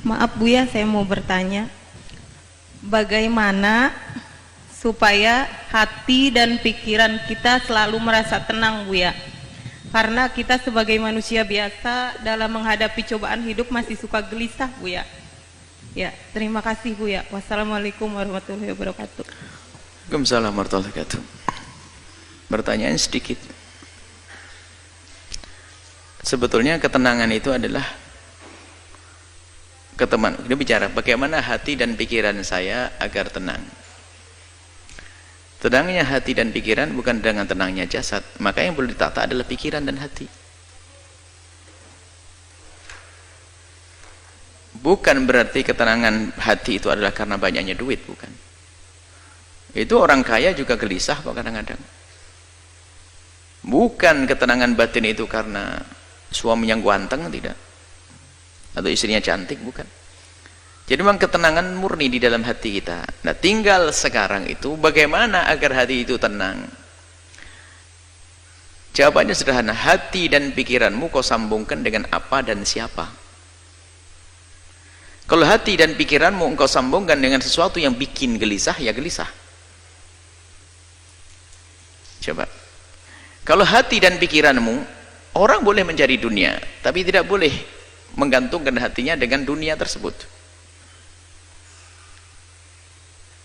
Maaf Buya, saya mau bertanya, bagaimana supaya hati dan pikiran kita selalu merasa tenang Buya? Karena kita sebagai manusia biasa dalam menghadapi cobaan hidup masih suka gelisah Buya. Ya, terima kasih Buya. Wassalamualaikum warahmatullahi wabarakatuh. Waalaikumsalam warahmatullahi wabarakatuh. Pertanyaan sedikit. Sebetulnya ketenangan itu adalah dia bicara bagaimana hati dan pikiran saya agar tenang. Tenangnya hati dan pikiran bukan dengan tenangnya jasad, maka yang perlu ditata adalah pikiran dan hati. Bukan berarti ketenangan hati itu adalah karena banyaknya duit, bukan. Itu orang kaya juga gelisah kok kadang-kadang. Bukan ketenangan batin itu karena suami yang ganteng, tidak, atau istrinya cantik, bukan. Jadi memang ketenangan murni di dalam hati kita. Nah, tinggal sekarang itu bagaimana agar hati itu tenang. Jawabannya sederhana, hati dan pikiranmu kau sambungkan dengan apa dan siapa. Kalau hati dan pikiranmu engkau sambungkan dengan sesuatu yang bikin gelisah, ya gelisah. Coba, kalau hati dan pikiranmu, orang boleh mencari dunia, tapi tidak boleh menggantungkan hatinya dengan dunia tersebut.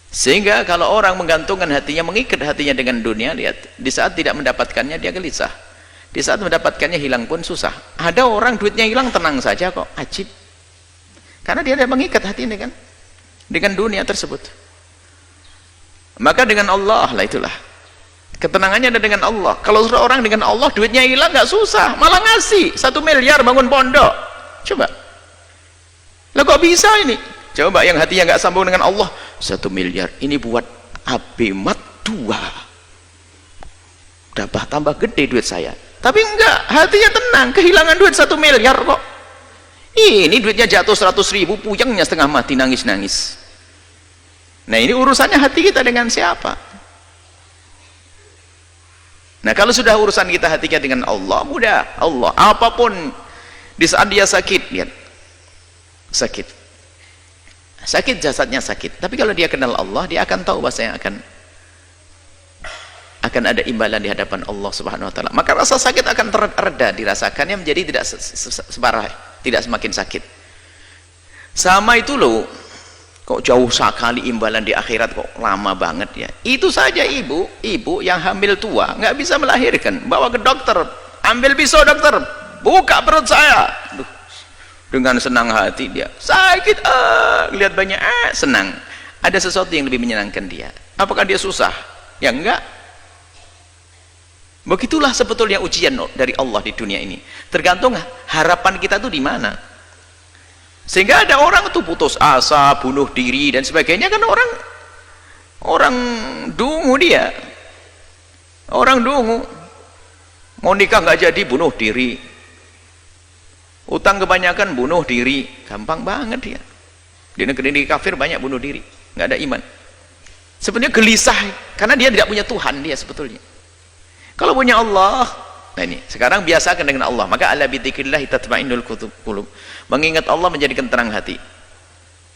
Sehingga kalau orang menggantungkan hatinya, mengikat hatinya dengan dunia, lihat, di saat tidak mendapatkannya dia gelisah, di saat mendapatkannya hilang pun susah. Ada orang duitnya hilang tenang saja kok, ajib, karena dia tidak mengikat hatinya dengan dunia tersebut. Maka dengan Allah lah, itulah ketenangannya ada dengan Allah. Kalau sudah orang dengan Allah, duitnya hilang nggak susah, malah ngasih 1 miliar bangun pondok. Coba, lah kok bisa ini? Coba yang hatinya nggak sambung dengan Allah, 1 miliar ini buat abimat 2, udah tambah gede duit saya. Tapi enggak, hatinya tenang, kehilangan duit 1 miliar kok. Ini duitnya jatuh 100.000, puyengnya setengah mati, nangis-nangis. Nah, ini urusannya hati kita dengan siapa. Nah, kalau sudah urusan kita hati kita dengan Allah, mudah. Allah, apapun di saat dia sakit, lihat, sakit jasadnya sakit, tapi kalau dia kenal Allah, dia akan tahu bahasanya akan ada imbalan di hadapan Allah Subhanahu wa taala. Maka rasa sakit akan terreda dirasakannya, menjadi tidak separah, tidak semakin sakit. Sama itu loh, kok jauh sekali imbalan di akhirat, kok lama banget ya. Itu saja ibu yang hamil tua nggak bisa melahirkan, bawa ke dokter, ambil pisau dokter, buka perut saya. Duh, dengan senang hati dia sakit, lihat banyak, senang. Ada sesuatu yang lebih menyenangkan dia. Apakah dia susah? Ya enggak. Begitulah sebetulnya ujian dari Allah di dunia ini, tergantung harapan kita tuh di mana. Sehingga ada orang tuh putus asa, bunuh diri dan sebagainya, kan orang dungu, dia orang dungu, mau nikah nggak jadi bunuh diri, utang kebanyakan bunuh diri, gampang banget dia. Di negeri kafir banyak bunuh diri, nggak ada iman. Sebenarnya gelisah karena dia tidak punya Tuhan dia sebetulnya. Kalau punya Allah, nah ini sekarang biasakan dengan Allah. Maka ala bidzikrillah tatma'innul qulub. Mengingat Allah menjadikan tenang hati.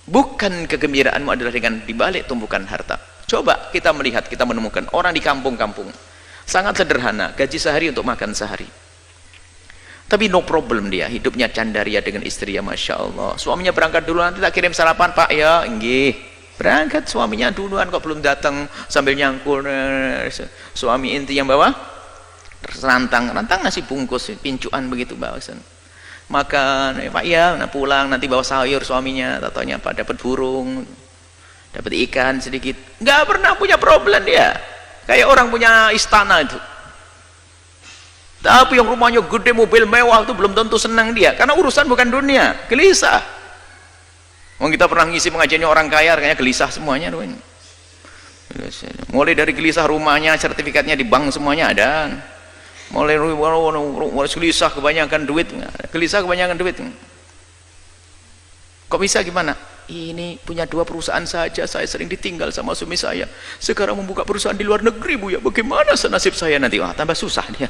Bukan kegembiraanmu adalah dengan dibalik tumpukan harta. Coba kita melihat, kita menemukan orang di kampung-kampung sangat sederhana, gaji sehari untuk makan sehari. Tapi no problem, dia hidupnya candaria dengan istri, ya Masya Allah. Suaminya berangkat dulu, nanti tak kirim sarapan Pak ya. Nggih, berangkat suaminya duluan kok belum datang, sambil nyangkul. Suami inti yang bawa rantang nasi bungkus, pincuan begitu bawasan. Makan, Pak ya, nah pulang nanti bawa sayur suaminya, tatonya Pak dapat burung, dapat ikan sedikit. Nggak pernah punya problem dia, kayak orang punya istana itu. Tapi yang rumahnya gede, mobil mewah itu belum tentu senang dia, karena urusan bukan dunia, gelisah. Kita pernah ngisi pengajiannya orang kaya, kayaknya gelisah semuanya. Mulai dari gelisah rumahnya, sertifikatnya di bank semuanya ada. Mulai gelisah kebanyakan duit, gelisah kebanyakan duit. Kok bisa gimana? Ini punya 2 perusahaan saja, saya sering ditinggal sama suami saya. Sekarang membuka perusahaan di luar negeri, Bu ya. Bagaimana nasib saya nanti? Wah, tambah susah dia.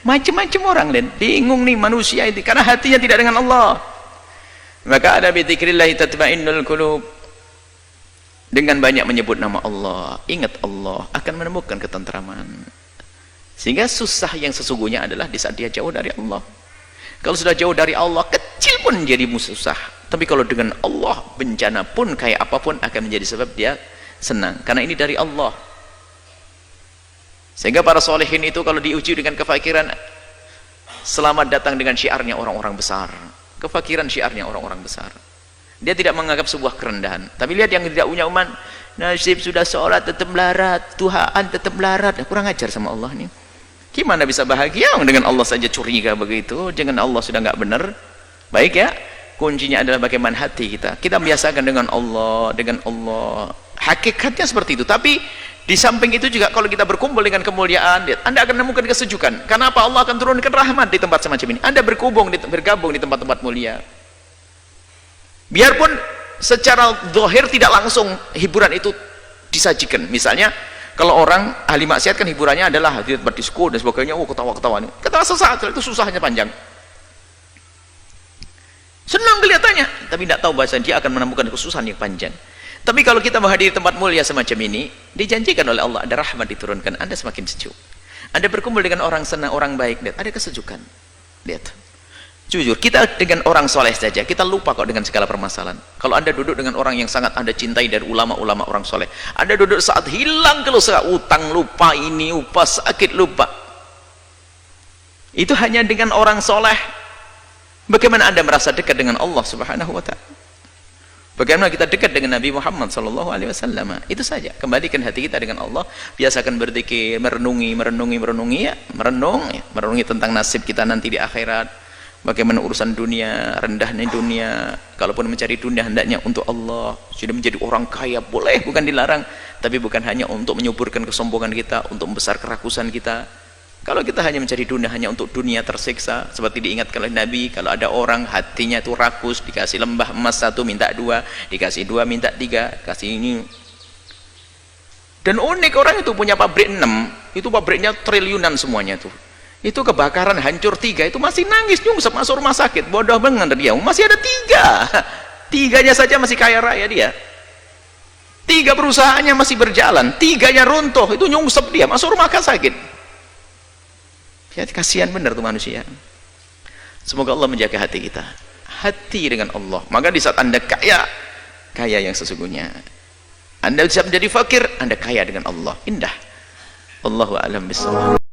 Macam-macam orang, dan bingung nih manusia itu karena hatinya tidak dengan Allah. Maka ada bi dzikrillah tatma'innul qulub. Dengan banyak menyebut nama Allah, ingat Allah, akan menemukan ketentraman. Sehingga susah yang sesungguhnya adalah di saat dia jauh dari Allah. Kalau sudah jauh dari Allah, kecil pun jadi susah. Tapi kalau dengan Allah, bencana pun kayak apapun akan menjadi sebab dia senang. Karena ini dari Allah. Sehingga para solehin itu kalau diuji dengan kefakiran, selamat datang dengan syiarnya orang-orang besar. Kefakiran syiarnya orang-orang besar. Dia tidak menganggap sebuah kerendahan. Tapi lihat yang tidak punya iman, nasib sudah sholat tetap melarat, Tuhan tetap melarat. Kurang ajar sama Allah nih. Gimana bisa bahagia dengan Allah saja curiga begitu? Jangan Allah sudah nggak benar. Baik ya, kuncinya adalah bagaimana hati kita. Kita biasakan dengan Allah, dengan Allah. Hakikatnya seperti itu. Tapi di samping itu juga kalau kita berkumpul dengan kemuliaan, Anda akan menemukan kesejukan. Karena apa? Allah akan turunkan rahmat di tempat semacam ini. Anda bergabung di tempat-tempat mulia. Biarpun secara zahir tidak langsung hiburan itu disajikan. Misalnya kalau orang ahli maksiat kan hiburannya adalah hadir berdisko dan sebagainya, ketawa-ketawa. Ketawa sesaat, itu susahnya panjang. Senang kelihatannya, tapi tidak tahu bahasa dia akan menemukan kesusahan yang panjang. Tapi kalau kita menghadiri tempat mulia semacam ini, dijanjikan oleh Allah ada rahmat diturunkan, Anda semakin sejuk. Anda berkumpul dengan orang senang, orang baik, lihat ada kesejukan. Lihat. Jujur, kita dengan orang soleh saja, kita lupa kok dengan segala permasalahan. Kalau Anda duduk dengan orang yang sangat Anda cintai dari ulama-ulama orang soleh, Anda duduk saat hilang kelusa, utang lupa, ini lupa, sakit lupa. Itu hanya dengan orang soleh. Bagaimana Anda merasa dekat dengan Allah Subhanahu wa ta'ala? Bagaimana kita dekat dengan Nabi Muhammad SAW? Itu saja. Kembalikan hati kita dengan Allah. Biasakan berzikir, merenungi ya, merenungi tentang nasib kita nanti di akhirat. Bagaimana urusan dunia, rendahnya dunia. Kalaupun mencari dunia hendaknya untuk Allah. Sudah menjadi orang kaya boleh, bukan dilarang, tapi bukan hanya untuk menyuburkan kesombongan kita, untuk membesar kerakusan kita. Kalau kita hanya mencari dunia hanya untuk dunia tersiksa, seperti diingatkan oleh Nabi, kalau ada orang hatinya itu rakus, dikasih lembah emas 1 minta 2, dikasih 2 minta 3, kasih ini. Dan unik, orang itu punya pabrik 6, itu pabriknya triliunan semuanya tuh. Itu kebakaran hancur 3, itu masih nangis nyungsep masuk rumah sakit. Bodoh banget dia, masih ada 3. 3-nya saja masih kaya raya dia. 3 perusahaannya masih berjalan, 3-nya runtuh, itu nyungsep dia masuk rumah sakit. Ya, kasihan benar tuh manusia. Semoga Allah menjaga hati kita, hati dengan Allah. Maka di saat Anda kaya yang sesungguhnya, Anda bisa menjadi fakir, Anda kaya dengan Allah. Indah. Allahu a'lam bishawab.